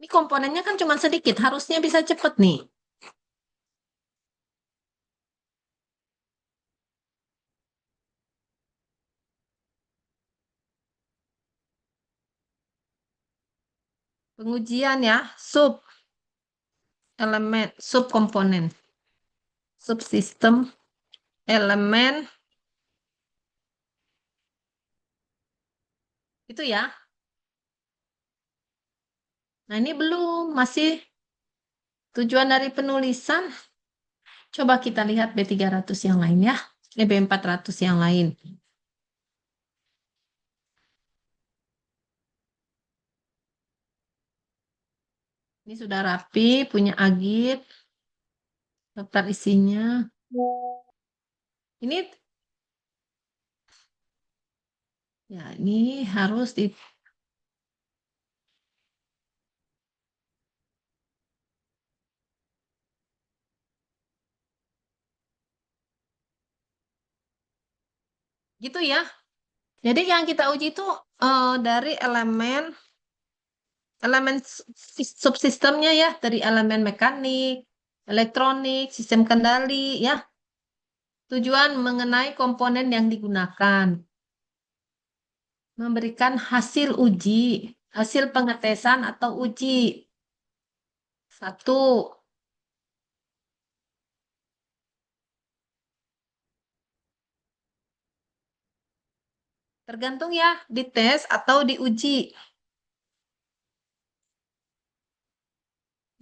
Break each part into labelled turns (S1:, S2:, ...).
S1: Ini komponennya kan cuma sedikit, harusnya bisa cepet nih. Pengujian ya, elemen, subkomponen, subsistem, elemen, itu ya. Nah ini belum, masih tujuan dari penulisan. Coba kita lihat B300 yang lain ya, B400 yang lain. Ini sudah rapi, punya agit, daftar isinya. Ini ya ini harus di gitu ya. Jadi yang kita uji itu dari elemen elemen subsistemnya ya, dari elemen mekanik, elektronik, sistem kendali ya. Tujuan mengenai komponen yang digunakan, memberikan hasil uji, hasil pengetesan atau uji. Satu, tergantung ya, dites atau diuji.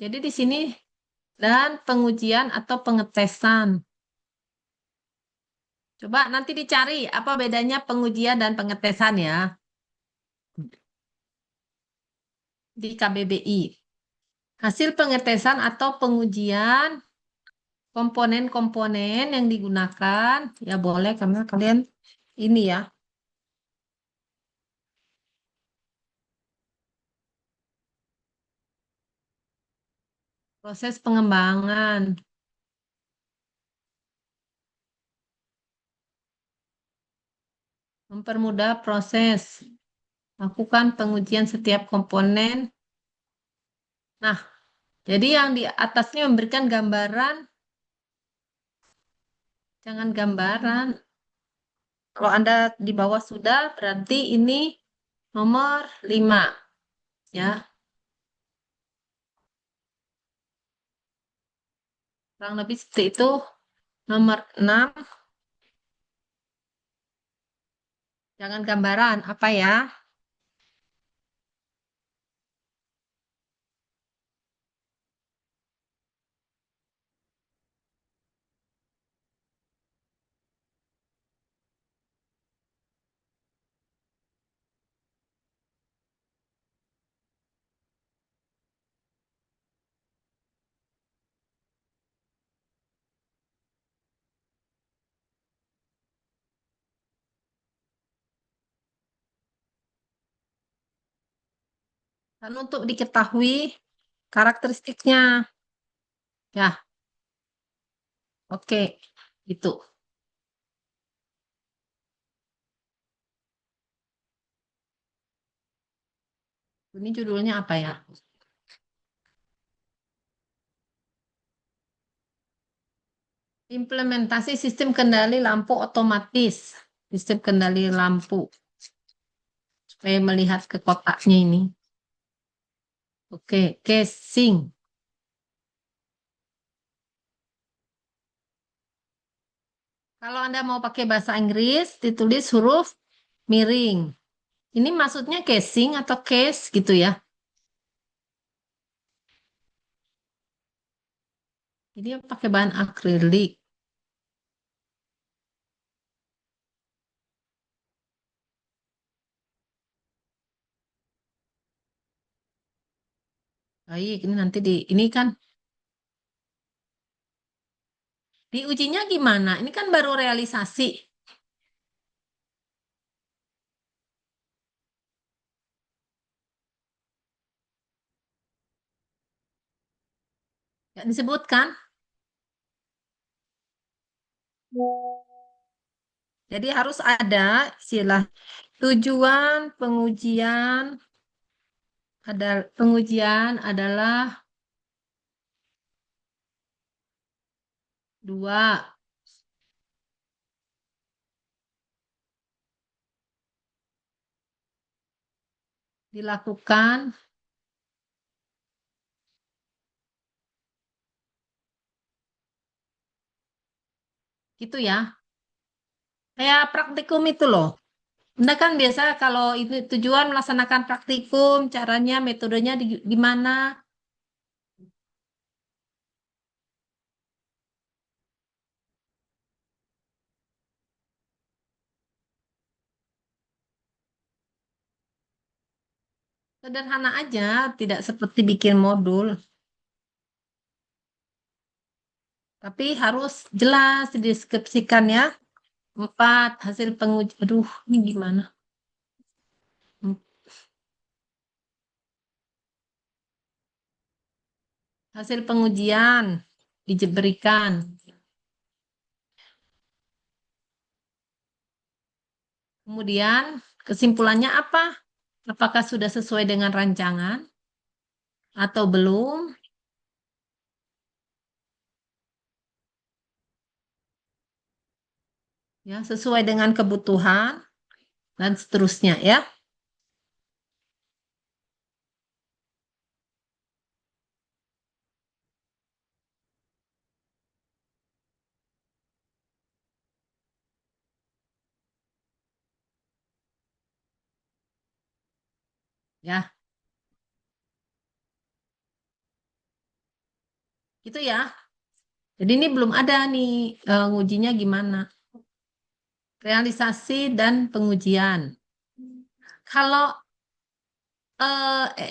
S1: Jadi di sini dan pengujian atau pengetesan. Coba nanti dicari apa bedanya pengujian dan pengetesan ya di KBBI. Hasil pengetesan atau pengujian komponen-komponen yang digunakan, ya boleh karena kalian ini ya, proses pengembangan, mempermudah proses, lakukan pengujian setiap komponen. Nah, jadi yang di atasnya memberikan gambaran, jangan gambaran. Kalau Anda di bawah sudah, berarti ini nomor 5, ya. Kurang lebih seperti itu. Nomor 6, jangan gambaran, apa ya? Dan untuk diketahui karakteristiknya, ya, oke, itu. Ini judulnya apa ya? Implementasi sistem kendali lampu otomatis. Sistem kendali lampu. Supaya melihat ke kotaknya ini. Oke, casing. Kalau Anda mau pakai bahasa Inggris, ditulis huruf miring. Ini maksudnya casing atau case gitu ya. Jadi pakai bahan akrilik. Baik, ini nanti ini kan diujinya gimana? Ini kan baru realisasi. Nggak disebutkan. Jadi harus ada istilah tujuan pengujian Ada pengujian adalah dua, dilakukan gitu ya. Kayak praktikum itu loh. Anda kan biasa kalau itu tujuan melaksanakan praktikum, caranya, metodenya di mana? Sederhana aja, tidak seperti bikin modul, tapi harus jelas dideskripsikan ya. Empat, hasil penguji. Aduh, ini gimana? Hasil pengujian diberikan. Kemudian kesimpulannya apa? Apakah sudah sesuai dengan rancangan atau belum? Ya, sesuai dengan kebutuhan dan seterusnya ya. Ya, gitu ya. Jadi ini belum ada nih ngujinya gimana. Realisasi dan pengujian. Kalau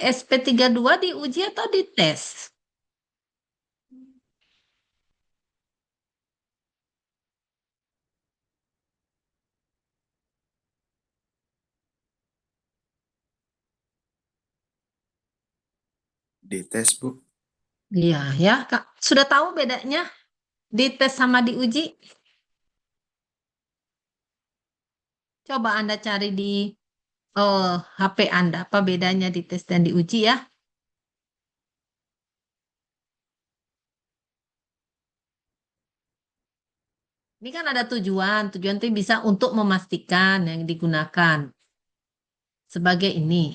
S1: SP32 diuji atau dites?
S2: Dites, Bu.
S1: Iya ya, Kak. Sudah tahu bedanya dites sama diuji? Coba Anda cari di HP Anda, apa bedanya dites dan diuji ya? Ini kan ada tujuan, tujuan itu bisa untuk memastikan yang digunakan sebagai ini.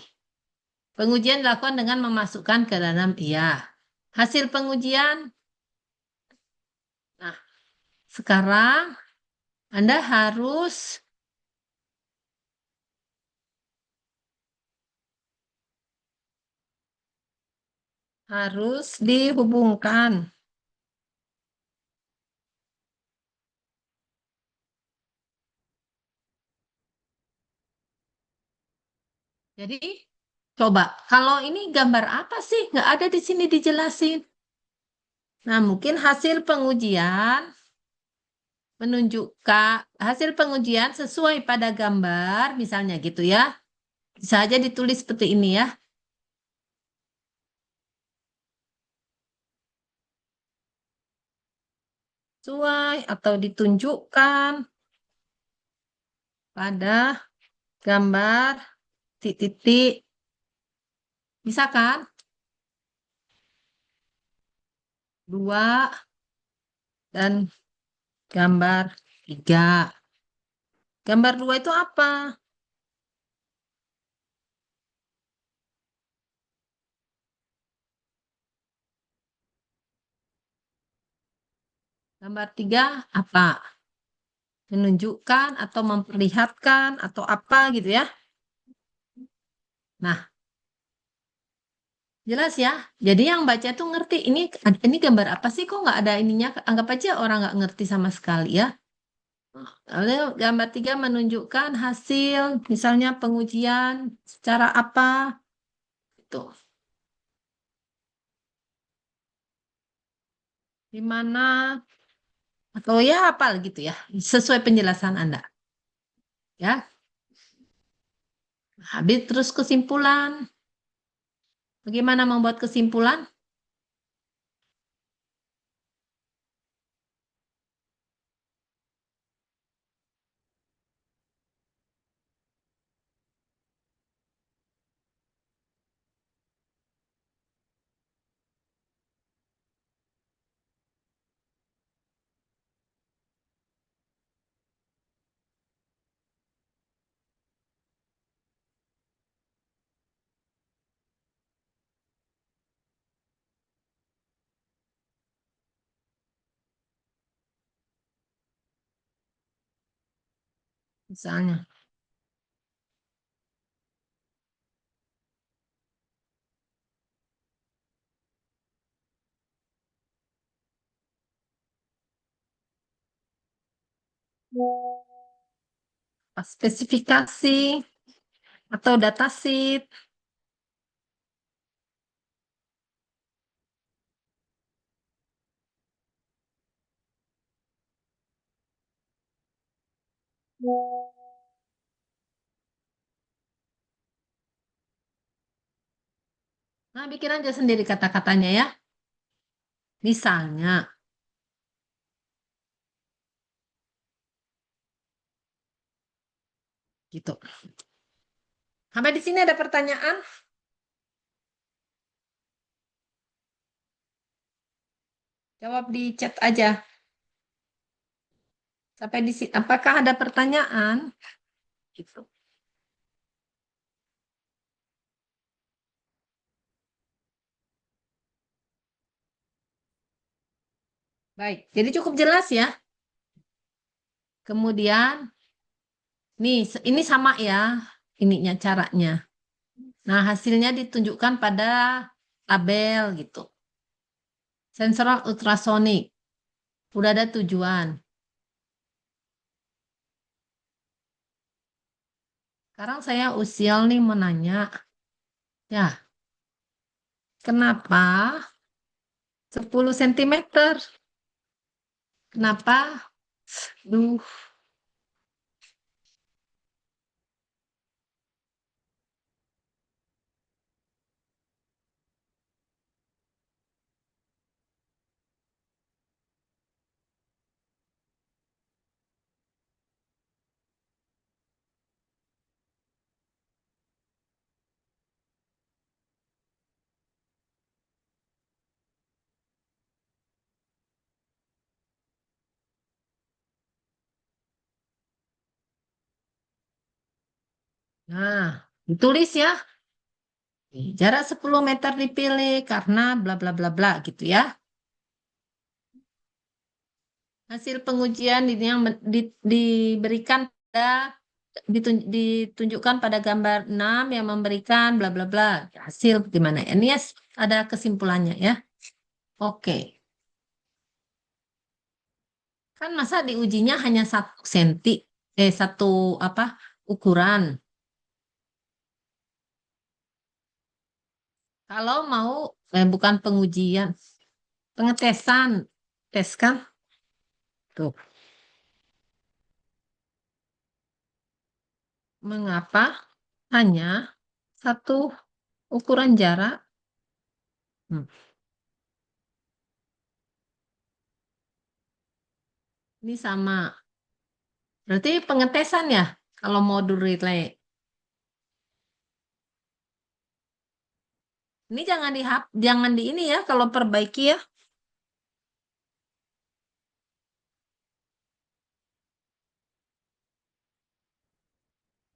S1: Pengujian dilakukan dengan memasukkan ke dalam iya. Hasil pengujian, nah sekarang Anda harus dihubungkan. Jadi coba, kalau ini gambar apa sih? Nggak ada di sini dijelasin. Nah, mungkin hasil pengujian menunjukkan hasil pengujian sesuai pada gambar, misalnya gitu ya. Bisa aja ditulis seperti ini ya. Sesuai atau ditunjukkan pada gambar titik-titik. Bisa kan? Dua dan gambar tiga. Gambar dua itu apa? Gambar tiga apa? Menunjukkan atau memperlihatkan atau apa gitu ya. Nah, jelas ya. Jadi yang baca tuh ngerti ini gambar apa sih kok nggak ada ininya? Anggap aja orang nggak ngerti sama sekali ya. Lalu gambar tiga menunjukkan hasil, misalnya pengujian secara apa itu, di mana atau ya apa gitu ya, sesuai penjelasan Anda. Ya, habis terus kesimpulan. Bagaimana membuat kesimpulan? misalnya. Spesifikasi atau datasheet. Nah, bikin aja sendiri kata-katanya ya. Misalnya, gitu. Sampai di sini ada pertanyaan? Jawab di chat aja. Sampai di sini, apakah ada pertanyaan? Gitu. Baik, jadi cukup jelas ya. Kemudian, nih, ini sama ya, ininya caranya. Nah, hasilnya ditunjukkan pada tabel gitu. Sensor ultrasonik. Udah ada tujuan. Sekarang saya usil nih mau nanya. Ya, kenapa 10 cm? Kenapa? Duh, nah, ditulis ya. Jarak 10 meter dipilih karena bla bla bla bla gitu ya. Hasil pengujian ini yang diberikan pada ditunjukkan pada gambar 6 yang memberikan bla bla bla. Hasil gimana? Ini ya ada kesimpulannya ya. Oke. Kan masa diujinya hanya 1 senti, satu apa ukuran. Kalau mau bukan pengujian, pengetesan, tes kan? Tuh. Mengapa hanya satu ukuran jarak? Hmm, Ini sama. Berarti pengetesan ya kalau modul relay. Ini jangan di ini ya kalau perbaiki ya.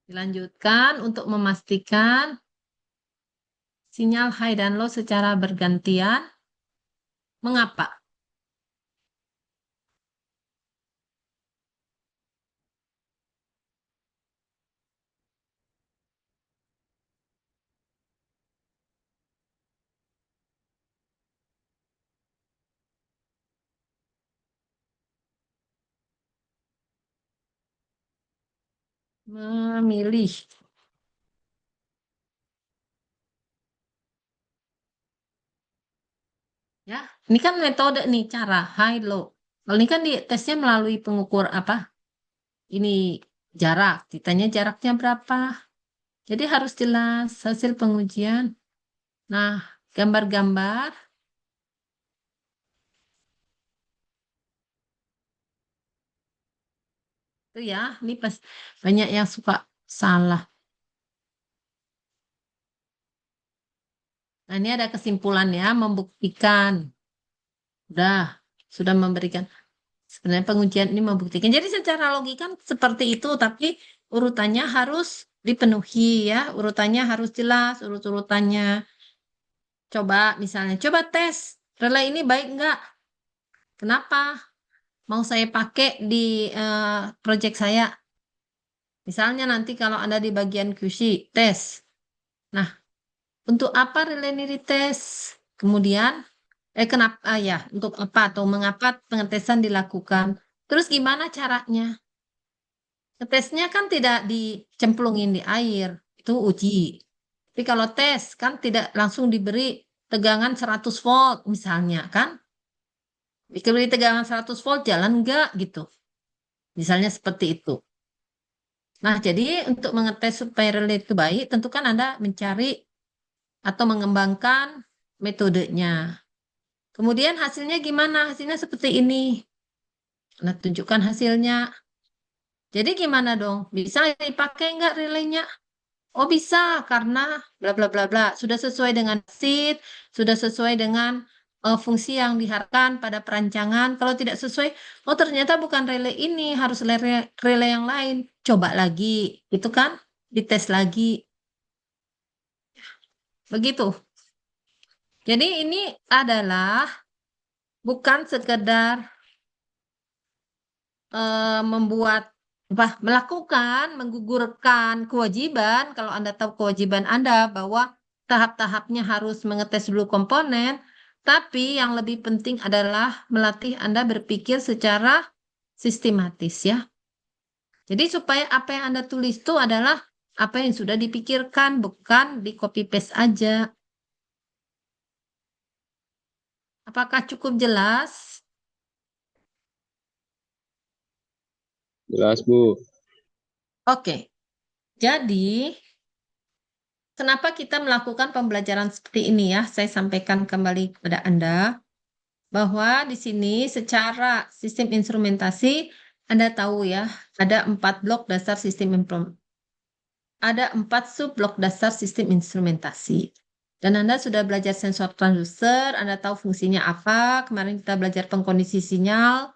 S1: Dilanjutkan untuk memastikan sinyal high dan low secara bergantian. Mengapa? Memilih. Ya, ini kan metode nih cara high low. Kalau ini kan di tesnya melalui pengukur apa? Ini jarak. Ditanya jaraknya berapa. Jadi harus jelas hasil pengujian. Nah, gambar-gambar itu ya, ini pas banyak yang suka salah. Nah, ini ada kesimpulan ya, membuktikan. Sudah memberikan. Sebenarnya pengujian ini membuktikan. Jadi secara logika seperti itu, tapi urutannya harus dipenuhi ya. Urutannya harus jelas, urut-urutannya. Coba misalnya, coba tes. Relay ini baik enggak? Kenapa? Mau saya pakai di project saya. Misalnya nanti kalau Anda di bagian QC, tes. Nah, untuk apa relay ini dites? Kemudian, kenapa ya, untuk apa atau mengapa pengetesan dilakukan? Terus gimana caranya? Tesnya kan tidak dicemplungin di air, itu uji. Tapi kalau tes kan tidak langsung diberi tegangan 100 volt misalnya kan? Diberi tegangan 100 volt jalan enggak gitu. Misalnya seperti itu. Nah, jadi untuk mengetes supaya relay itu baik, tentu kan Anda mencari atau mengembangkan metodenya. Kemudian hasilnya gimana? Hasilnya seperti ini. Nah, tunjukkan hasilnya. Jadi gimana dong? Bisa dipakai nggak relaynya? Oh bisa, karena bla bla bla bla. Sudah sesuai dengan seed, sudah sesuai dengan fungsi yang diharapkan pada perancangan. Kalau tidak sesuai, oh ternyata bukan relay ini, harus relay yang lain. Coba lagi, itu kan? Dites lagi. Begitu. Jadi ini adalah bukan sekedar membuat melakukan, menggugurkan kewajiban. Kalau Anda tahu kewajiban Anda bahwa tahap-tahapnya harus mengetes dulu komponen, tapi yang lebih penting adalah melatih Anda berpikir secara sistematis ya. Jadi supaya apa yang Anda tulis itu adalah apa yang sudah dipikirkan, bukan di copy paste aja. Apakah cukup jelas?
S2: Jelas, Bu.
S1: Oke. Jadi kenapa kita melakukan pembelajaran seperti ini ya? Saya sampaikan kembali kepada Anda bahwa di sini secara sistem instrumentasi Anda tahu ya, ada 4 blok dasar ada 4 sub blok dasar sistem instrumentasi. Dan Anda sudah belajar sensor transducer, Anda tahu fungsinya apa. Kemarin kita belajar pengkondisi sinyal.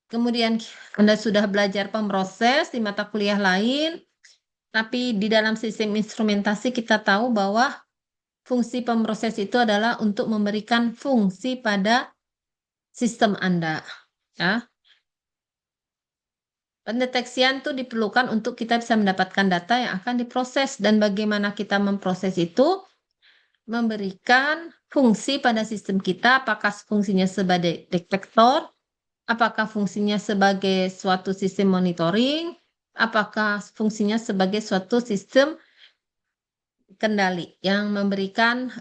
S1: Kemudian Anda sudah belajar pemroses di mata kuliah lain. Tapi di dalam sistem instrumentasi kita tahu bahwa fungsi pemroses itu adalah untuk memberikan fungsi pada sistem Anda. Ya. Pendeteksian itu diperlukan untuk kita bisa mendapatkan data yang akan diproses dan bagaimana kita memproses itu memberikan fungsi pada sistem kita, apakah fungsinya sebagai detektor, apakah fungsinya sebagai suatu sistem monitoring, apakah fungsinya sebagai suatu sistem kendali yang memberikan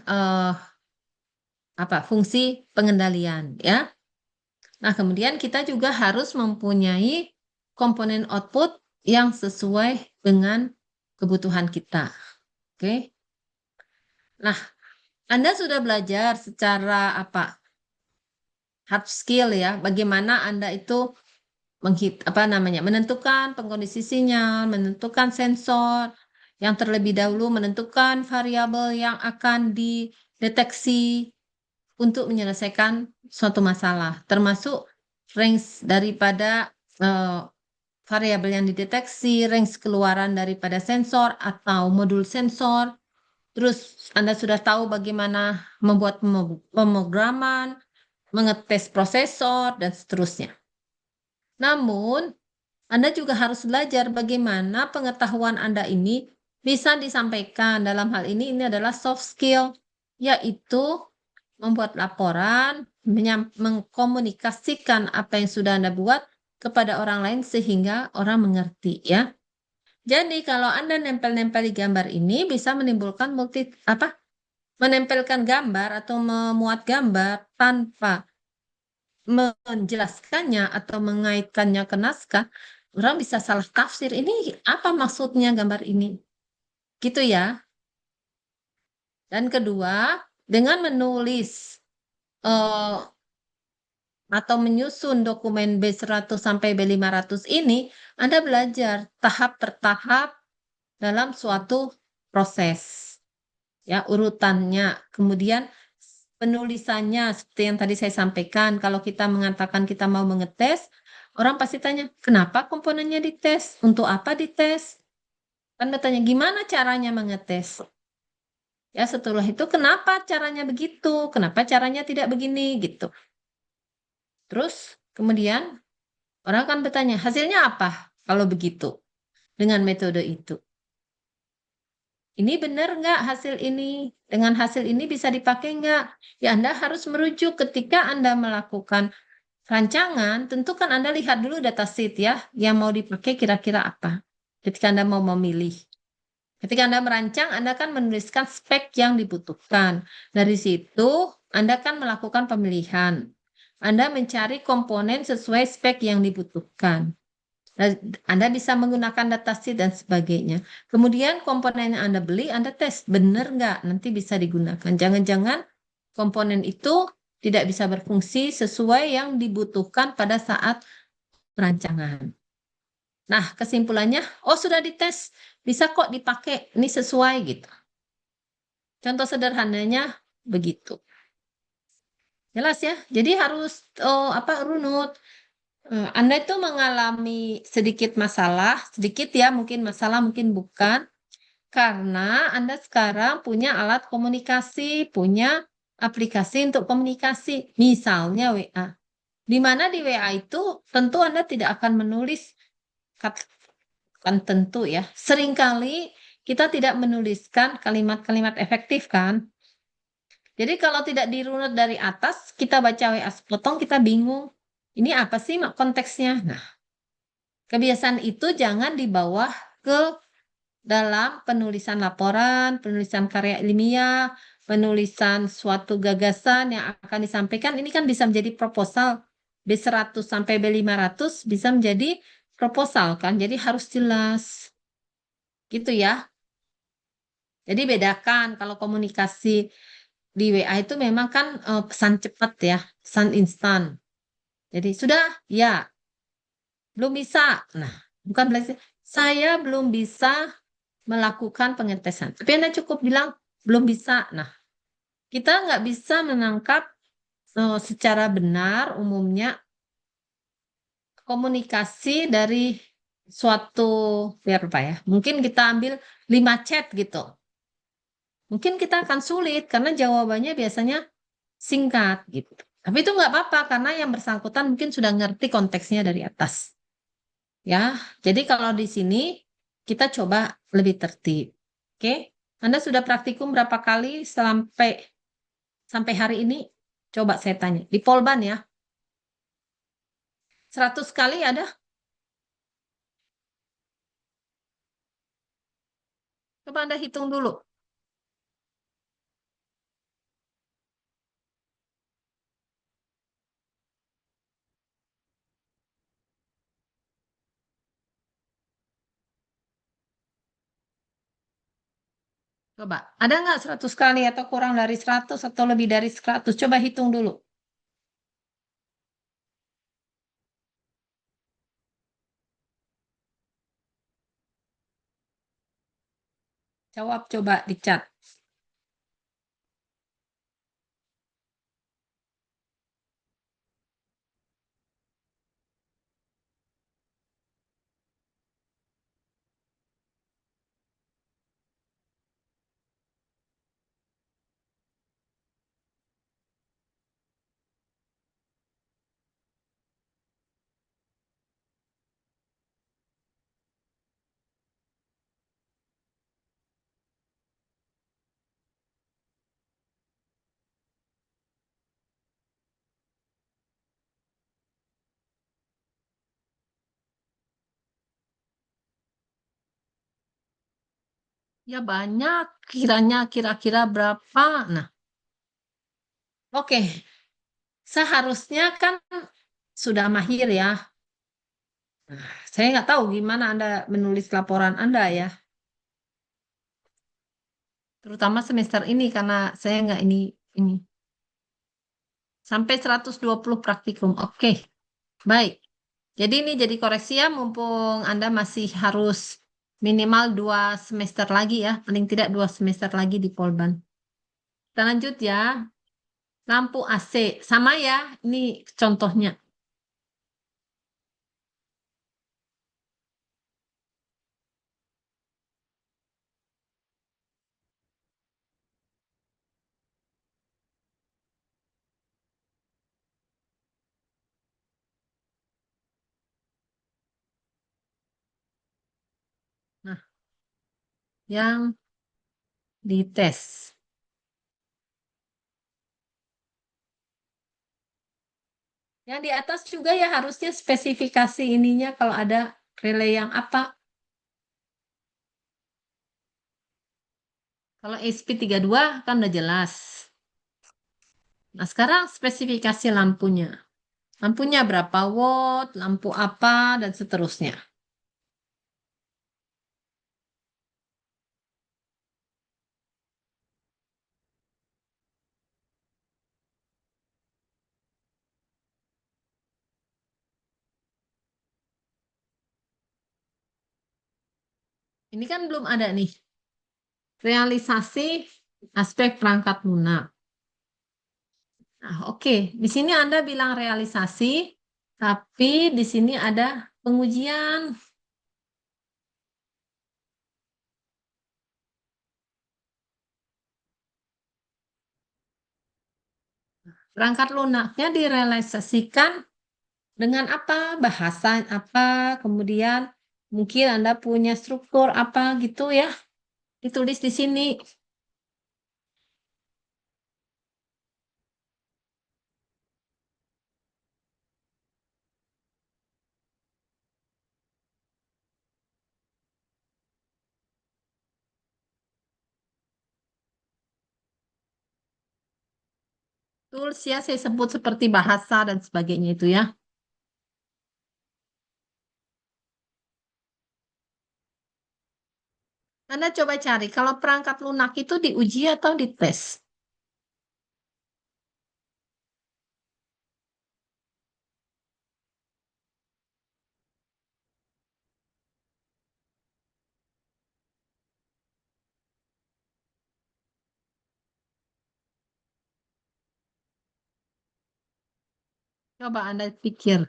S1: fungsi pengendalian ya. Nah, kemudian kita juga harus mempunyai komponen output yang sesuai dengan kebutuhan kita. Oke. Nah, Anda sudah belajar secara hard skill ya, bagaimana Anda itu menentukan pengkondisi sinyal, menentukan sensor, yang terlebih dahulu menentukan variabel yang akan dideteksi untuk menyelesaikan suatu masalah, termasuk range daripada variabel yang dideteksi, range keluaran daripada sensor atau modul sensor. Terus Anda sudah tahu bagaimana membuat pemrograman, mengetes prosesor, dan seterusnya. Namun, Anda juga harus belajar bagaimana pengetahuan Anda ini bisa disampaikan. Dalam hal ini adalah soft skill, yaitu membuat laporan, mengkomunikasikan apa yang sudah Anda buat kepada orang lain sehingga orang mengerti ya. Jadi kalau Anda nempel-nempel di gambar ini bisa menimbulkan menempelkan gambar atau memuat gambar tanpa menjelaskannya atau mengaitkannya ke naskah, orang bisa salah tafsir. Ini apa maksudnya gambar ini? Gitu ya. Dan kedua, dengan menulis atau menyusun dokumen B100 sampai B500 ini, Anda belajar tahap per tahap dalam suatu proses. Ya, urutannya. Kemudian penulisannya seperti yang tadi saya sampaikan, kalau kita mengatakan kita mau mengetes, orang pasti tanya, kenapa komponennya dites? Untuk apa dites? Kan bertanya, gimana caranya mengetes? Ya, setelah itu kenapa caranya begitu? Kenapa caranya tidak begini gitu. Terus kemudian orang akan bertanya, hasilnya apa kalau begitu? dengan metode itu. Ini benar nggak hasil ini? Dengan hasil ini bisa dipakai nggak? Ya Anda harus merujuk ketika Anda melakukan rancangan, tentu kan Anda lihat dulu datasheet ya, yang mau dipakai kira-kira apa. Ketika Anda mau memilih. Ketika Anda merancang, Anda kan menuliskan spek yang dibutuhkan. Dari situ, Anda kan melakukan pemilihan. Anda mencari komponen sesuai spek yang dibutuhkan. Anda bisa menggunakan datasheet dan sebagainya. Kemudian komponen yang Anda beli, Anda tes, benar nggak? Nanti bisa digunakan. Jangan-jangan komponen itu tidak bisa berfungsi sesuai yang dibutuhkan pada saat perancangan. Nah, kesimpulannya, oh sudah dites, bisa kok dipakai, ini sesuai gitu. Contoh sederhananya begitu. Jelas ya? Jadi harus runut. Anda itu mengalami sedikit masalah, sedikit ya, mungkin masalah, mungkin bukan, karena Anda sekarang punya alat komunikasi, punya aplikasi untuk komunikasi, misalnya WA. Di mana di WA itu tentu Anda tidak akan menulis, kan tentu ya, seringkali kita tidak menuliskan kalimat-kalimat efektif kan. Jadi kalau tidak dirunut dari atas, kita baca WA sepotong, kita bingung. Ini apa sih konteksnya? Nah, kebiasaan itu jangan dibawa ke dalam penulisan laporan, penulisan karya ilmiah, penulisan suatu gagasan yang akan disampaikan. Ini kan bisa menjadi proposal. B100 sampai B500 bisa menjadi proposal kan. Jadi harus jelas. Gitu ya. Jadi bedakan kalau komunikasi di WA itu memang kan pesan cepat ya, pesan instan. Jadi sudah, ya, belum bisa. Nah, bukan berarti saya belum bisa melakukan pengetesan. Tapi Anda cukup bilang belum bisa. Nah, kita nggak bisa menangkap secara benar umumnya komunikasi dari suatu biar apa ya? Mungkin kita ambil 5 chat gitu. Mungkin kita akan sulit karena jawabannya biasanya singkat gitu. Tapi itu nggak apa-apa karena yang bersangkutan mungkin sudah ngerti konteksnya dari atas. Ya, jadi kalau di sini kita coba lebih tertib. Oke, Anda sudah praktikum berapa kali sampai sampai hari ini? Coba saya tanya. Di Polban ya, 100 kali ada? Coba Anda hitung dulu. Coba, ada nggak 100 kali atau kurang dari 100 atau lebih dari 100? Coba hitung dulu. Jawab coba di chat. Ya banyak, kiranya kira-kira berapa? Nah, oke. Seharusnya kan sudah mahir ya. Nah, saya nggak tahu gimana Anda menulis laporan Anda ya. Terutama semester ini karena saya nggak ini. Sampai 120 praktikum. Oke, baik. Jadi ini jadi koreksi ya, mumpung Anda masih harus minimal 2 semester lagi ya. Paling tidak 2 semester lagi di Polban. Kita lanjut ya. Lampu AC. Sama ya, ini contohnya. Nah, yang dites. Yang di atas juga ya harusnya spesifikasi ininya kalau ada relay yang apa. Kalau SP32 kan udah jelas. Nah, sekarang spesifikasi lampunya. Lampunya berapa watt, lampu apa, dan seterusnya. Ini kan belum ada nih. Realisasi aspek perangkat lunak. Nah, oke. Di sini Anda bilang realisasi, tapi di sini ada pengujian. Perangkat lunaknya direalisasikan dengan apa? Bahasa apa? Kemudian mungkin Anda punya struktur apa gitu ya. Ditulis di sini. Tools ya, saya sebut seperti bahasa dan sebagainya itu ya. Anda coba cari, kalau perangkat lunak itu diuji atau dites? Coba Anda pikir.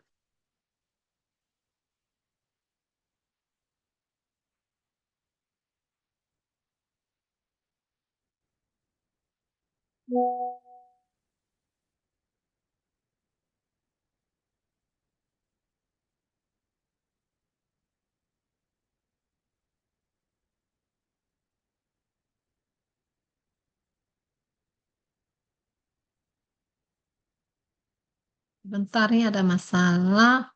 S1: Bentar, ini ada masalah.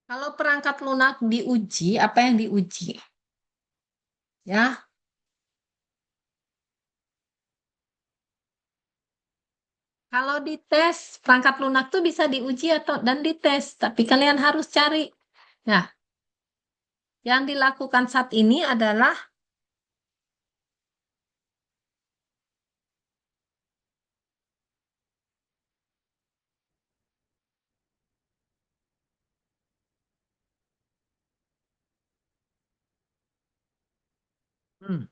S1: Kalau perangkat lunak diuji, apa yang diuji? Ya, kalau dites, perangkat lunak tuh bisa diuji atau dan dites, tapi kalian harus cari. Ya, yang dilakukan saat ini adalah hmm,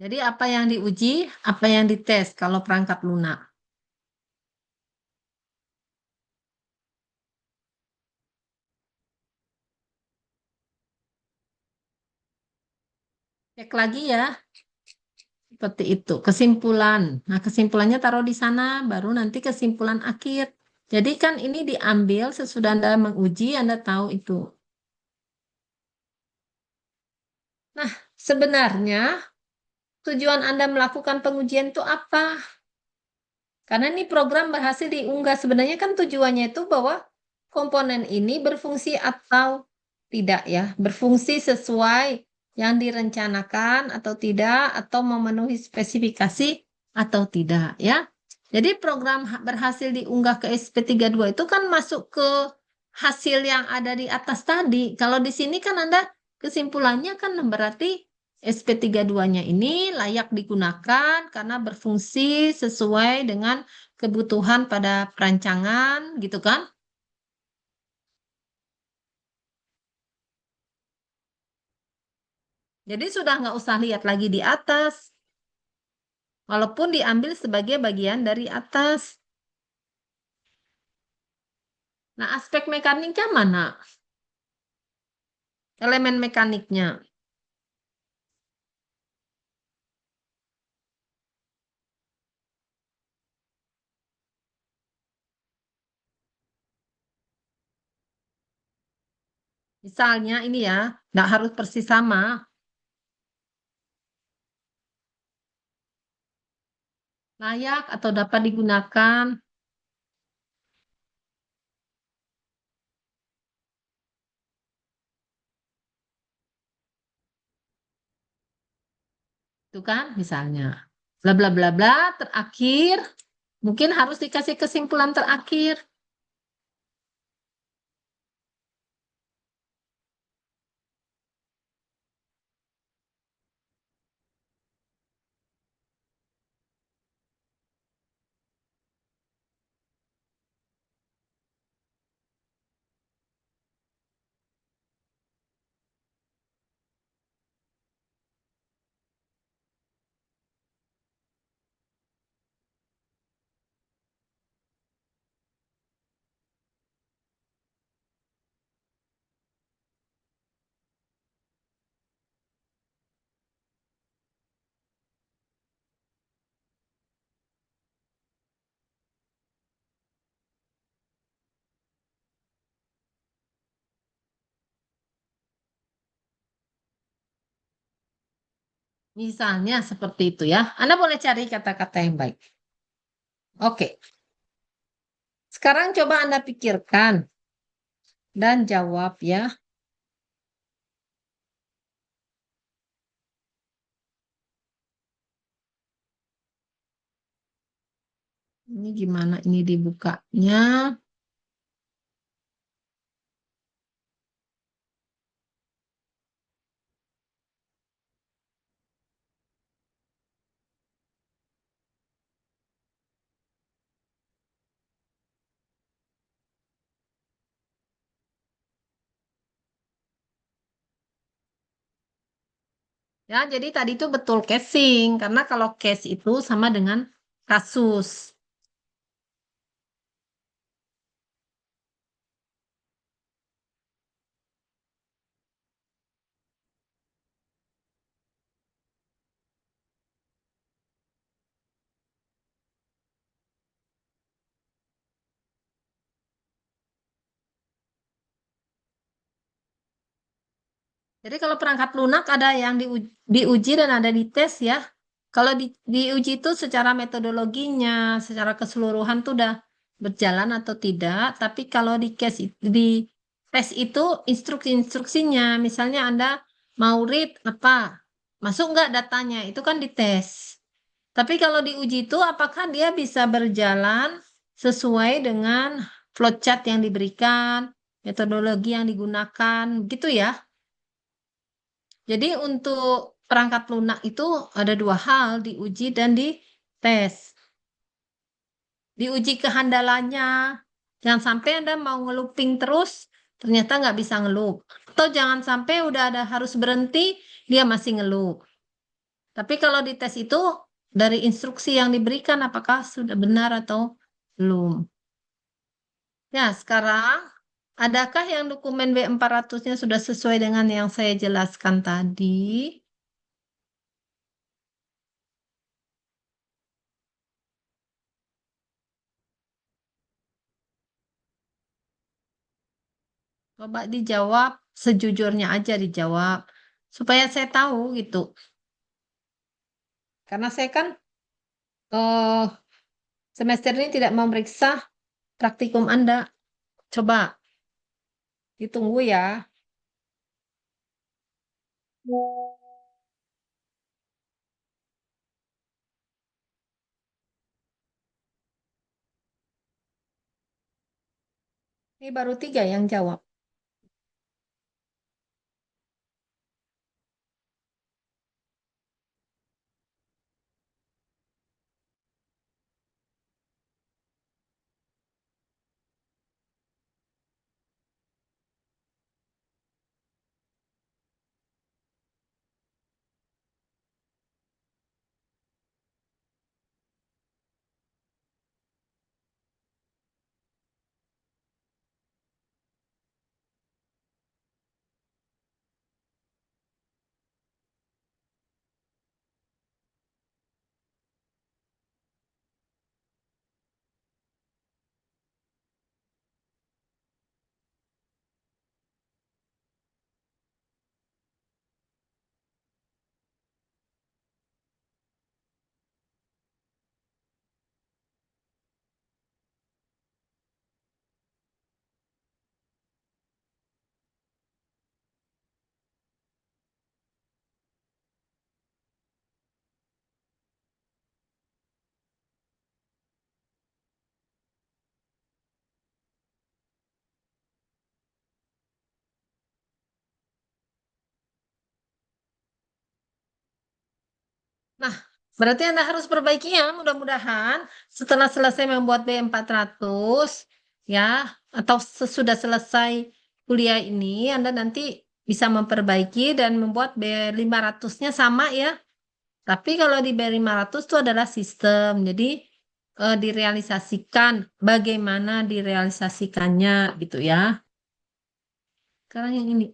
S1: jadi apa yang diuji, apa yang dites kalau perangkat lunak. Cek lagi ya, seperti itu. Kesimpulan. Nah, kesimpulannya taruh di sana, baru nanti kesimpulan akhir. Jadi kan ini diambil sesudah Anda menguji, Anda tahu itu. Nah, sebenarnya tujuan Anda melakukan pengujian itu apa? Karena ini program berhasil diunggah. Sebenarnya kan tujuannya itu bahwa komponen ini berfungsi atau tidak ya, berfungsi sesuai yang direncanakan atau tidak, atau memenuhi spesifikasi atau tidak ya. Jadi program berhasil diunggah ke SP32 itu kan masuk ke hasil yang ada di atas tadi. Kalau di sini kan Anda kesimpulannya kan berarti SP32-nya ini layak digunakan karena berfungsi sesuai dengan kebutuhan pada perancangan gitu kan. Jadi sudah nggak usah lihat lagi di atas, walaupun diambil sebagai bagian dari atas. Nah, aspek mekaniknya mana? elemen mekaniknya. Misalnya ini ya, nggak harus persis sama, layak atau dapat digunakan, itu kan misalnya. Bla bla bla bla, terakhir mungkin harus dikasih kesimpulan terakhir, misalnya seperti itu ya. Anda boleh cari kata-kata yang baik. Oke, sekarang coba Anda pikirkan dan jawab ya. Ini gimana ini dibukanya? Ya, jadi tadi itu betul casing, karena kalau case itu sama dengan kasus. Jadi kalau perangkat lunak ada yang diuji dan ada dites ya. Kalau diuji itu secara metodologinya, secara keseluruhan tuh udah berjalan atau tidak. Tapi kalau di case di tes itu instruksi-instruksinya, misalnya Anda mau read apa, masuk nggak datanya, itu kan dites. Tapi kalau diuji itu apakah dia bisa berjalan sesuai dengan flowchart yang diberikan, metodologi yang digunakan, gitu ya. Jadi untuk perangkat lunak itu ada dua hal, diuji dan dites. Diuji kehandalannya. Jangan sampai Anda mau ngeluping terus, ternyata nggak bisa ngelup. Atau jangan sampai udah ada harus berhenti, dia masih ngelup. Tapi kalau dites itu, dari instruksi yang diberikan, apakah sudah benar atau belum. Ya, sekarang, adakah yang dokumen B400-nya sudah sesuai dengan yang saya jelaskan tadi? Coba dijawab sejujurnya aja dijawab supaya saya tahu gitu. Karena saya kan eh, semester ini tidak memeriksa praktikum Anda. Coba ditunggu ya. Ini baru tiga yang jawab. Berarti Anda harus perbaiki ya, mudah-mudahan setelah selesai membuat B400 ya, atau sesudah selesai kuliah ini, Anda nanti bisa memperbaiki dan membuat B500-nya sama ya. Tapi kalau di B500 itu adalah sistem, jadi direalisasikan, bagaimana direalisasikannya gitu ya. Sekarang yang ini.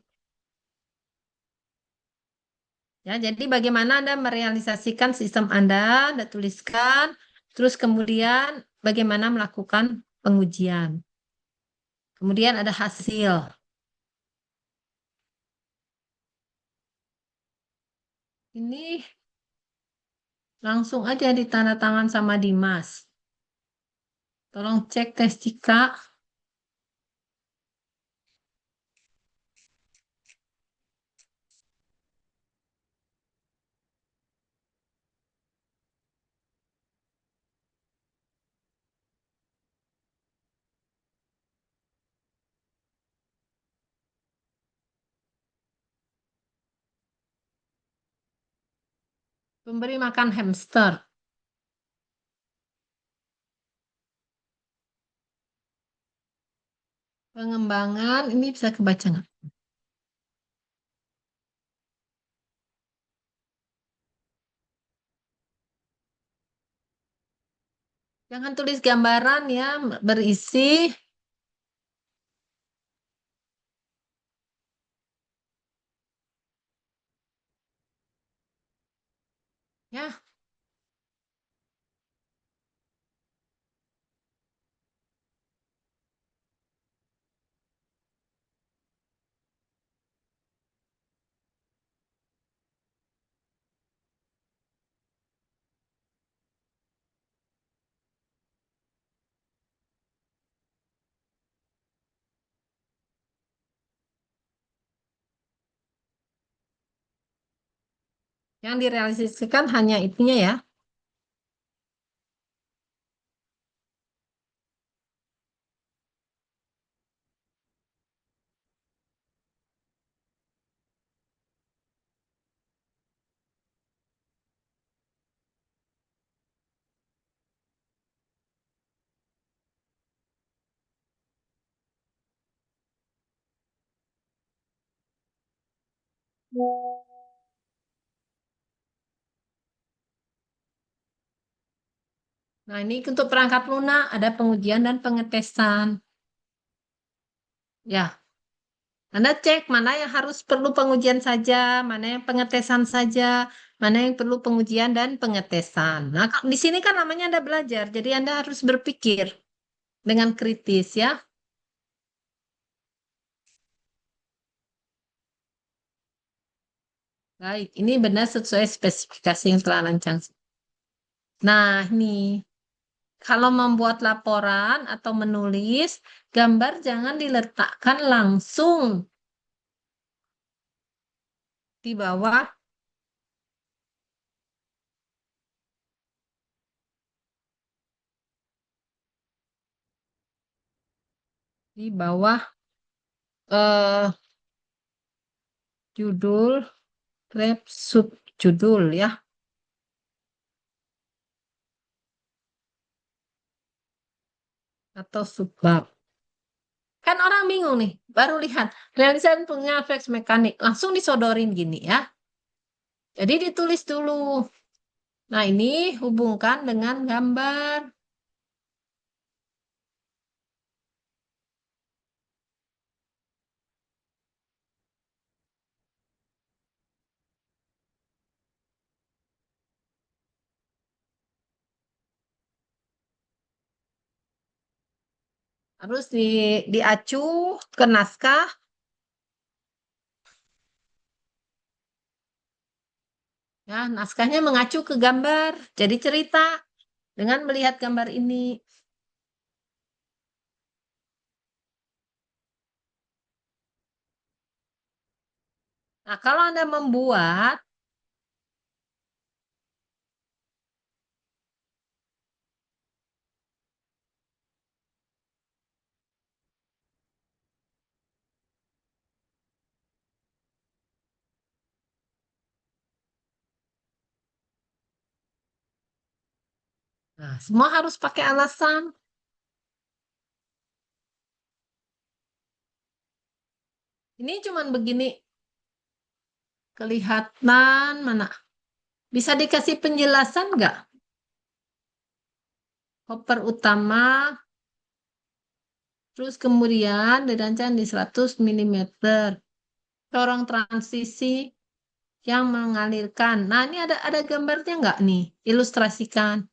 S1: Ya, jadi bagaimana Anda merealisasikan sistem Anda tuliskan, terus kemudian bagaimana melakukan pengujian. Kemudian ada hasil. Ini langsung aja ditanda tangan sama Dimas. Tolong cek Testika. Pemberi makan hamster. Pengembangan, ini bisa kebaca nggak? Jangan tulis gambaran ya, berisi. Ya, yang direalisasikan hanya itunya ya. Nah, ini untuk perangkat lunak ada pengujian dan pengetesan. Ya, Anda cek mana yang harus perlu pengujian saja, mana yang pengetesan saja, mana yang perlu pengujian dan pengetesan. Nah, di sini kan namanya Anda belajar, jadi Anda harus berpikir dengan kritis ya. Baik, ini benar sesuai spesifikasi yang telah lancang. Nah, ini kalau membuat laporan atau menulis, gambar jangan diletakkan langsung di bawah di bawah eh, judul, subjudul ya, atau subbab. Kan orang bingung nih, baru lihat realisasi punya efek mekanik, langsung disodorin gini ya. Jadi ditulis dulu. Nah, ini hubungkan dengan gambar. Harus diacu ke naskah. Ya, naskahnya mengacu ke gambar. Jadi cerita dengan melihat gambar ini. Nah, kalau Anda membuat, Nah, semua harus pakai alasan. Ini cuman begini kelihatan mana? Bisa dikasih penjelasan nggak? Hopper utama, terus kemudian dirancang di 100 mm. Corong transisi yang mengalirkan. Nah, ini ada gambarnya nggak nih? Ilustrasikan.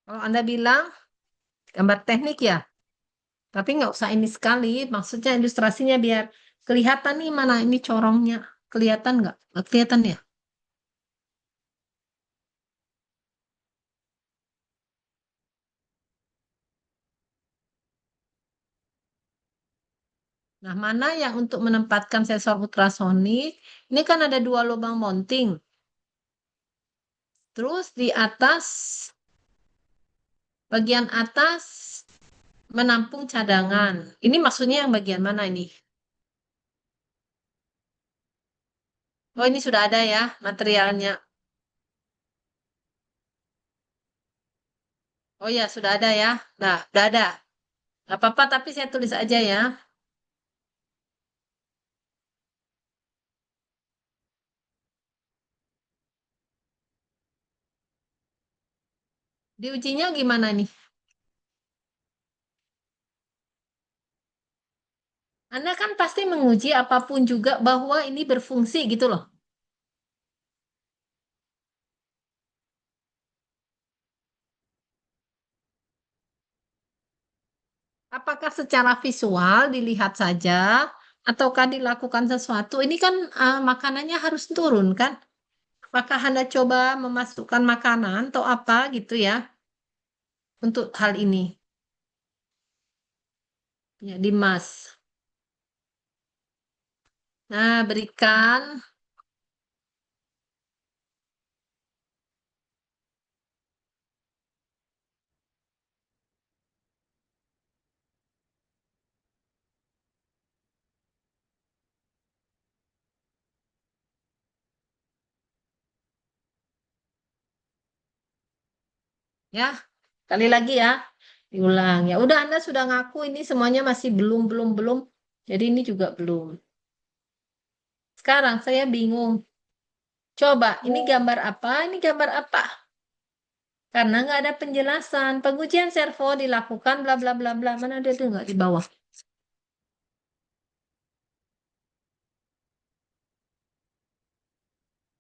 S1: Kalau Anda bilang gambar teknik ya, tapi nggak usah ini sekali. Maksudnya ilustrasinya biar kelihatan nih mana ini corongnya. Kelihatan nggak? Nggak kelihatan ya? Nah, mana yang untuk menempatkan sensor ultrasonik? Ini kan ada dua lubang mounting. Terus di atas, bagian atas menampung cadangan. Ini maksudnya yang bagian mana ini? Oh, ini sudah ada ya materialnya. Oh ya, sudah ada ya. Nah, sudah ada. Nggak apa-apa, tapi saya tulis aja ya. Diujinya gimana nih? Anda kan pasti menguji apapun juga bahwa ini berfungsi gitu loh. Apakah secara visual dilihat saja ataukah dilakukan sesuatu? Ini kan makanannya harus turun kan? Apakah Anda coba memasukkan makanan atau apa gitu ya untuk hal ini? Ya, Dimas. Nah, berikan ya. Kali lagi ya. Diulang. Ya udah Anda sudah ngaku ini semuanya masih belum belum belum. Jadi ini juga belum. Sekarang saya bingung. Coba, ini gambar apa? Ini gambar apa? Karena nggak ada penjelasan. Pengujian servo dilakukan bla bla bla bla. Mana ada tuh nggak di bawah?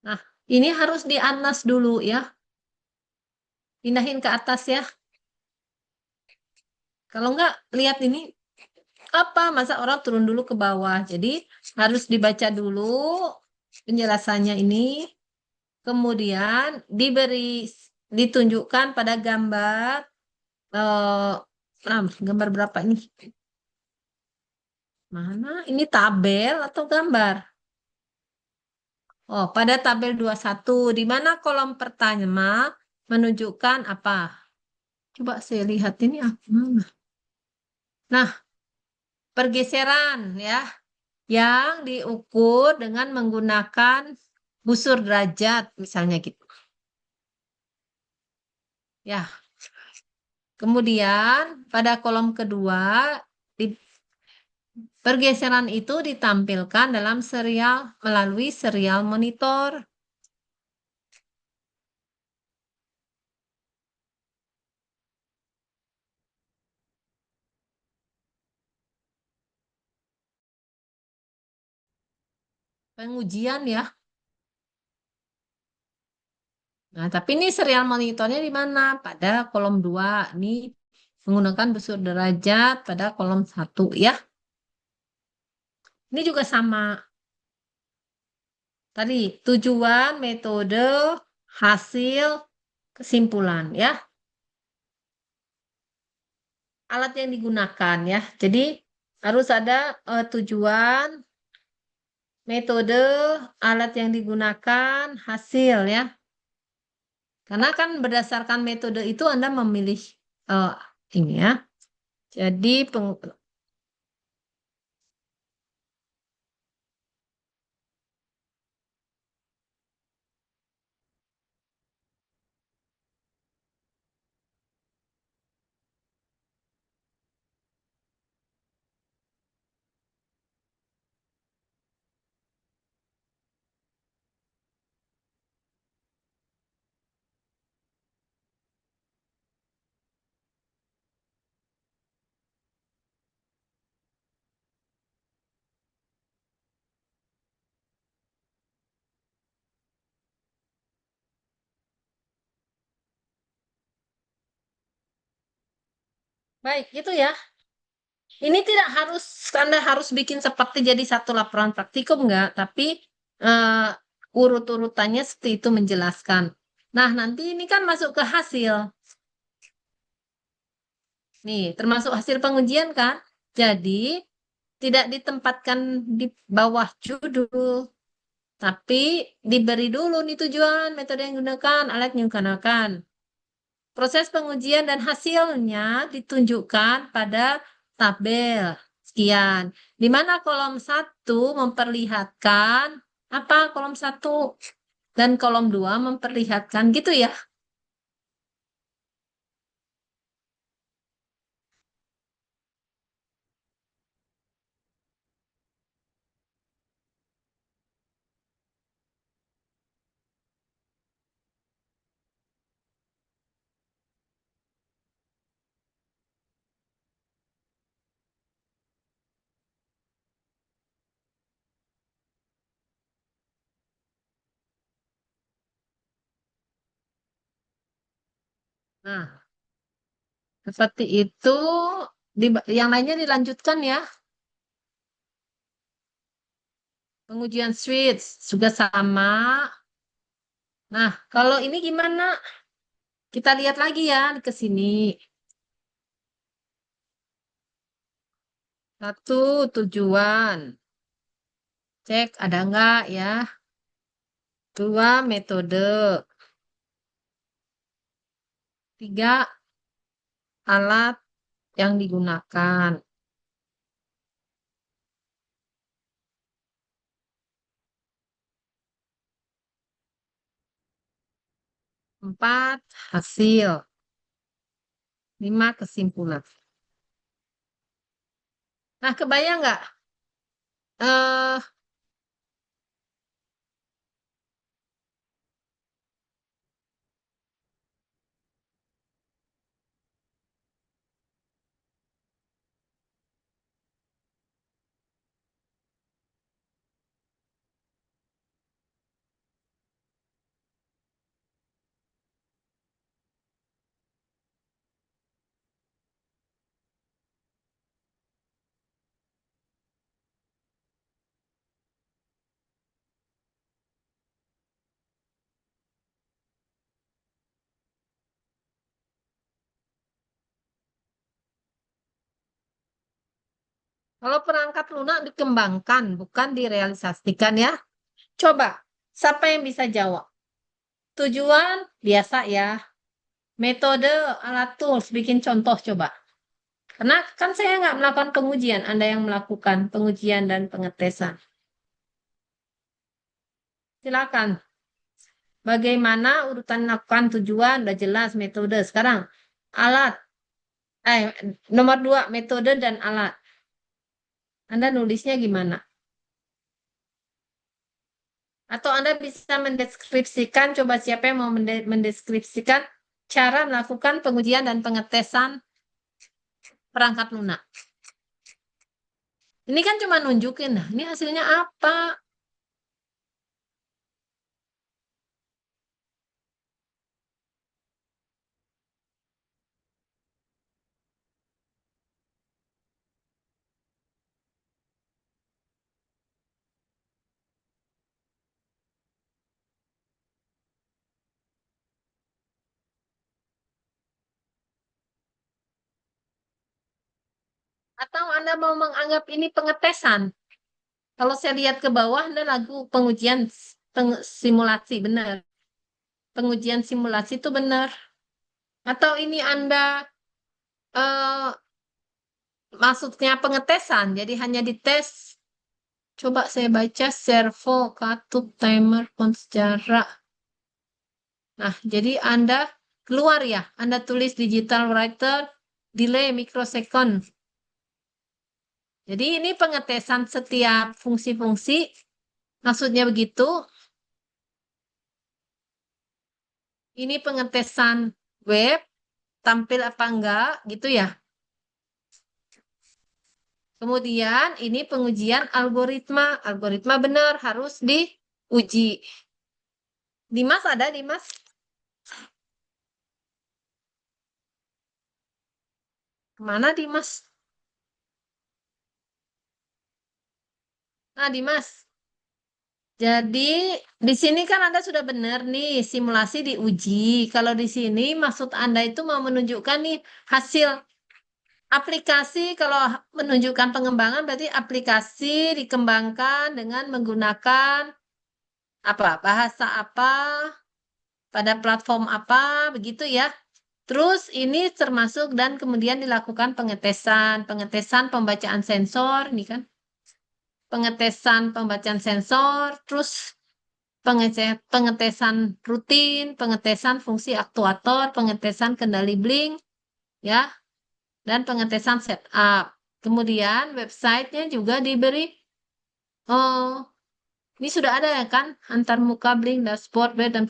S1: Nah, ini harus di atas dulu ya. Pindahin ke atas ya. Kalau nggak, lihat ini apa? Masa orang turun dulu ke bawah. Jadi harus dibaca dulu penjelasannya ini. Kemudian ditunjukkan pada gambar gambar berapa ini? Mana? Ini tabel atau gambar? Oh, pada tabel 21 di mana kolom pertama menunjukkan apa? Coba saya lihat ini apa? Mana? Nah, pergeseran ya, yang diukur dengan menggunakan busur derajat misalnya gitu. Ya, kemudian pada kolom kedua pergeseran itu ditampilkan dalam serial melalui serial monitor. Pengujian ya. Nah, tapi ini serial monitornya di mana? Pada kolom 2. Ini menggunakan busur derajat pada kolom 1 ya. Ini juga sama. Tadi tujuan, metode, hasil, kesimpulan ya. Alat yang digunakan ya. Jadi harus ada tujuan, metode, alat yang digunakan, hasil ya. Karena kan berdasarkan metode itu Anda memilih eh, ini ya. Jadi Baik, itu ya. Ini tidak harus Anda harus bikin seperti jadi satu laporan praktikum enggak, tapi eh, urut-urutannya seperti itu menjelaskan. Nah, nanti ini kan masuk ke hasil. Nih, termasuk hasil pengujian kan? Jadi, tidak ditempatkan di bawah judul, tapi diberi dulu nih tujuan, metode yang digunakan, alat yang digunakan. Proses pengujian dan hasilnya ditunjukkan pada tabel sekian. Di mana kolom satu memperlihatkan apa kolom satu dan kolom 2 memperlihatkan gitu ya. Nah, seperti itu. Yang lainnya dilanjutkan ya. Pengujian switch juga sama. Nah, kalau ini gimana? Kita lihat lagi ya ke sini. Satu, tujuan. Cek ada enggak ya. Dua, metode. Tiga, alat yang digunakan. Empat, hasil. Lima, kesimpulan. Nah, kebayang nggak? Eh, kalau perangkat lunak dikembangkan, bukan direalisasikan ya. Coba, siapa yang bisa jawab? Tujuan biasa ya. Metode alat tools, bikin contoh coba. Karena kan saya nggak melakukan pengujian, Anda yang melakukan pengujian dan pengetesan. Silakan. Bagaimana urutan melakukan tujuan, udah jelas metode. Sekarang, alat. Eh, nomor 2, metode dan alat. Anda nulisnya gimana? Atau Anda bisa mendeskripsikan, coba siapa yang mau mendeskripsikan cara melakukan pengujian dan pengetesan perangkat lunak. Ini kan cuma nunjukin, nah ini hasilnya apa? Atau Anda mau menganggap ini pengetesan? Kalau saya lihat ke bawah, Anda lagu pengujian simulasi, benar. Pengujian simulasi itu benar. Atau ini Anda eh, maksudnya pengetesan, jadi hanya dites. Coba saya baca servo, katup, timer, sejarah. Nah, jadi Anda keluar ya, Anda tulis digital writer, delay microsecond. Jadi ini pengetesan setiap fungsi-fungsi, maksudnya begitu. Ini pengetesan web, tampil apa enggak, gitu ya. Kemudian ini pengujian algoritma. Algoritma benar harus diuji. Dimas ada, Dimas? Kemana Dimas? Nah, Dimas. Jadi di sini kan Anda sudah benar nih simulasi diuji. Kalau di sini maksud Anda itu mau menunjukkan nih hasil aplikasi. Kalau menunjukkan pengembangan berarti aplikasi dikembangkan dengan menggunakan apa bahasa apa pada platform apa begitu ya. Terus ini termasuk dan kemudian dilakukan pengetesan, pengetesan pembacaan sensor, ini kan pengetesan pembacaan sensor, terus pengetesan rutin, pengetesan fungsi aktuator, pengetesan kendali blink, ya, dan pengetesan setup. Kemudian websitenya juga diberi, oh, ini sudah ada ya kan, antar muka blink, dashboard, web, dan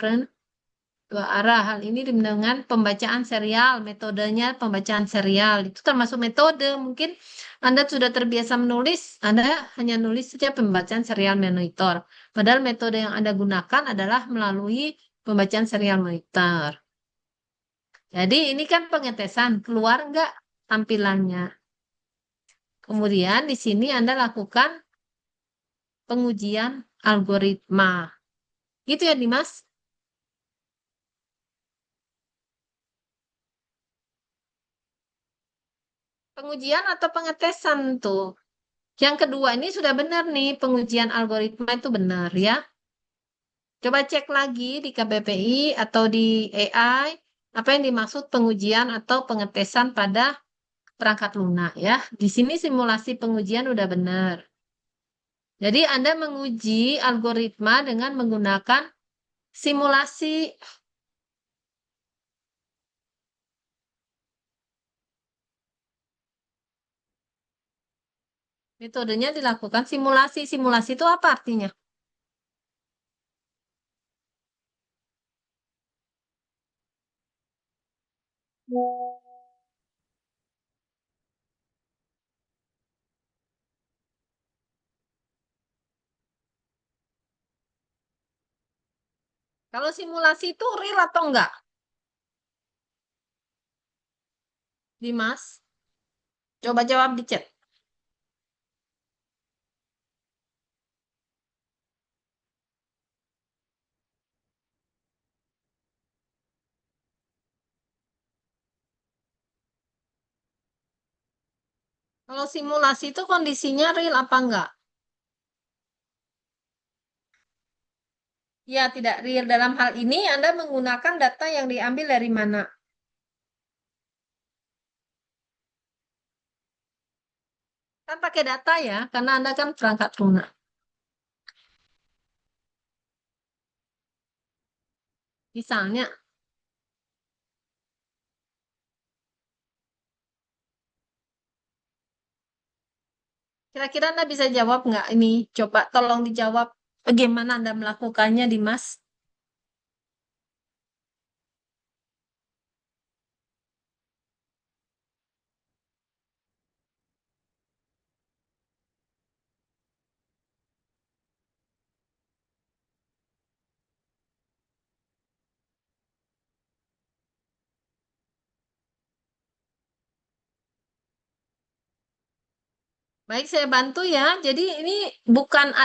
S1: dua arah. Hal ini dengan pembacaan serial, metodenya pembacaan serial. Itu termasuk metode. Mungkin Anda sudah terbiasa menulis, Anda hanya nulis saja pembacaan serial monitor. Padahal metode yang Anda gunakan adalah melalui pembacaan serial monitor. Jadi ini kan pengetesan, keluar nggak tampilannya. Kemudian di sini Anda lakukan pengujian algoritma. Gitu ya, Dimas? Pengujian atau pengetesan tuh? Yang kedua ini sudah benar nih, pengujian algoritma itu benar ya. Coba cek lagi di KBPI atau di AI, apa yang dimaksud pengujian atau pengetesan pada perangkat lunak ya. Di sini simulasi pengujian udah benar. Jadi Anda menguji algoritma dengan menggunakan simulasi. Metodenya dilakukan simulasi. Simulasi itu apa artinya? Kalau simulasi itu real atau enggak, Dimas? Coba jawab di chat. Kalau simulasi itu kondisinya real apa enggak? Ya, tidak real. Dalam hal ini Anda menggunakan data yang diambil dari mana? Kan pakai data ya, karena Anda kan perangkat lunak. Misalnya, kira-kira Anda bisa jawab nggak ini? Coba tolong dijawab bagaimana Anda melakukannya, Dimas. Baik, saya bantu ya. Jadi ini bukan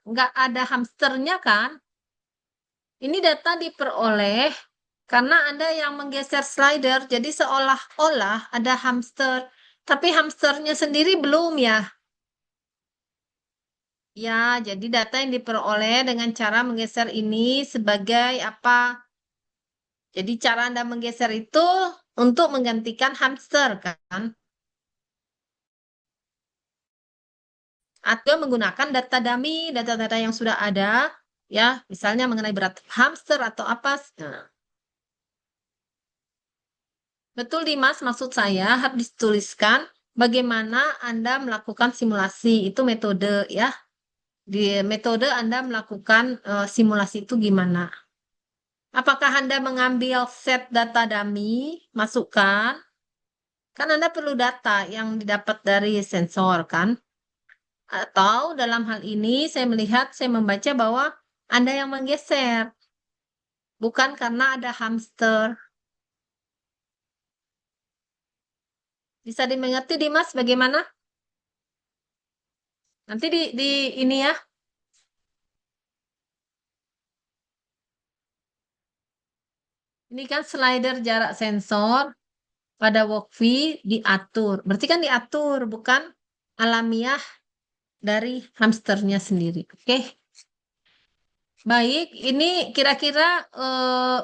S1: nggak ada hamsternya kan? Ini data diperoleh karena Anda yang menggeser slider, jadi seolah-olah ada hamster. Tapi hamsternya sendiri belum ya. Ya, jadi data yang diperoleh dengan cara menggeser ini sebagai apa? Jadi cara Anda menggeser itu untuk menggantikan hamster kan? Atau menggunakan data dummy, data-data yang sudah ada, ya, misalnya mengenai berat hamster atau apa. Nah, betul Dimas, maksud saya harus dituliskan bagaimana Anda melakukan simulasi. Itu metode ya. Di metode Anda melakukan simulasi itu gimana? Apakah Anda mengambil set data dummy, masukkan? Kan Anda perlu data yang didapat dari sensor kan? Atau dalam hal ini saya melihat, saya membaca bahwa Anda yang menggeser, bukan karena ada hamster. Bisa dimengerti Dimas bagaimana? Nanti di ini ya. Ini kan slider jarak sensor pada walkfree diatur. Berarti kan diatur, bukan alamiah dari hamsternya sendiri. Oke. Baik, ini kira-kira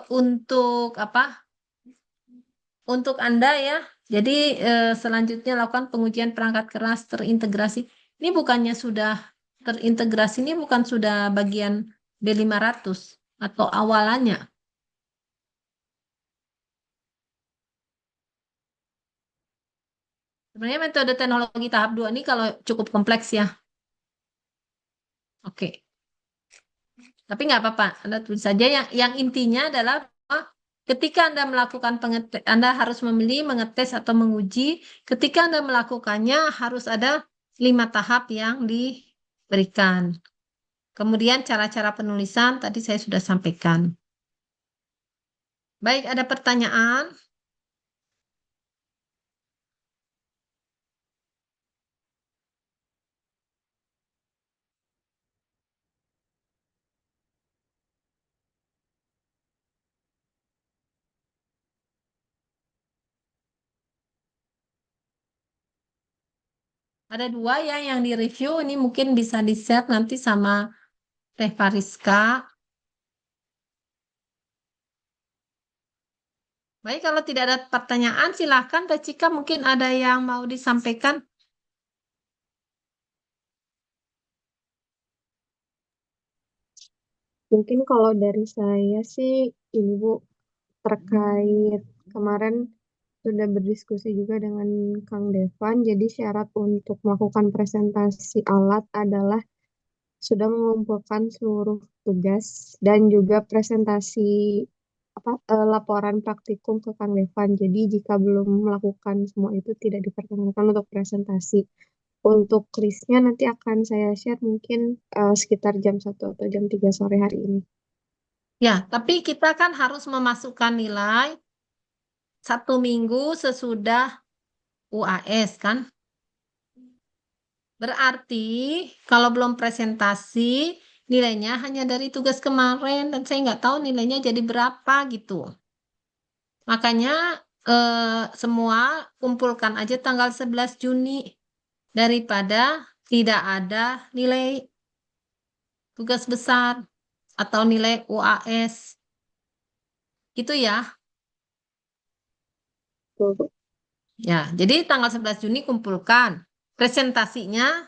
S1: untuk apa? Untuk Anda ya. Jadi selanjutnya lakukan pengujian perangkat keras terintegrasi. Ini bukannya sudah terintegrasi, ini bukan sudah bagian B500 atau awalannya. Sebenarnya metode teknologi tahap 2 ini kalau cukup kompleks ya. Oke. Tapi nggak apa-apa, Anda tulis saja yang intinya adalah bahwa ketika Anda melakukan Anda harus memilih mengetes atau menguji. Ketika Anda melakukannya harus ada 5 tahap yang diberikan. Kemudian cara-cara penulisan tadi saya sudah sampaikan. Baik, ada pertanyaan? Ada 2 ya yang direview. Ini mungkin bisa di-share nanti sama Teh Fariska. Baik, kalau tidak ada pertanyaan, silakan Teh Cika mungkin ada yang mau disampaikan.
S2: Mungkin kalau dari saya sih ini Bu terkait kemarin sudah berdiskusi juga dengan Kang Devan. Jadi syarat untuk melakukan presentasi alat adalah sudah mengumpulkan seluruh tugas dan juga presentasi laporan praktikum ke Kang Devan. Jadi jika belum melakukan semua itu tidak diperkenankan untuk presentasi. Untuk listnya nanti akan saya share mungkin sekitar jam 1 atau jam 3 sore hari ini.
S1: Ya, tapi kita kan harus memasukkan nilai 1 minggu sesudah UAS kan. Berarti kalau belum presentasi, nilainya hanya dari tugas kemarin dan saya nggak tahu nilainya jadi berapa gitu. Makanya semua kumpulkan aja tanggal 11 Juni daripada tidak ada nilai tugas besar atau nilai UAS. Itu ya.
S2: Tuh,
S1: Ya, jadi tanggal 11 Juni kumpulkan presentasinya